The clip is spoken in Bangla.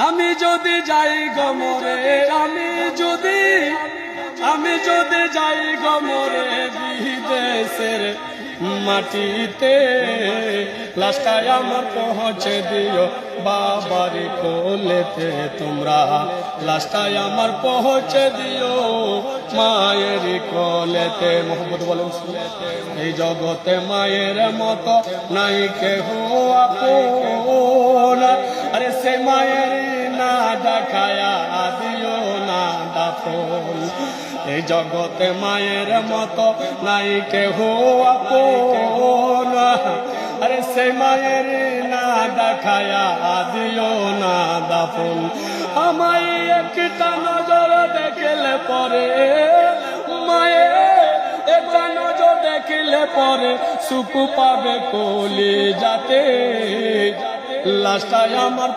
আমি যদি যাই গমরে, আমি যদি যাই গমরে বিদেশের মাটিতে, লাস্টায় আমার পৌঁছে দিও বাবার কোলেতে তোমরা, লাস্টায় আমার পৌঁছে দিও মায়ের কোলেতে। মোহাম্মদ বলেন এই জগতে মায়ের মতো নাই কেহ আপন, আরে সে মায়ের না দেখায়া দিও না দাফন। এই জগতে মায়ের মতো নাই কেহ আপন, আরে সে মায়ের না দেখায়া দিও না দাফন। আমায় একটা নজর দেখলে পরে, মায়ের একটা নজর দেখলে পরে সুখ পাবে কলি যাতে, লাস্টায় আমার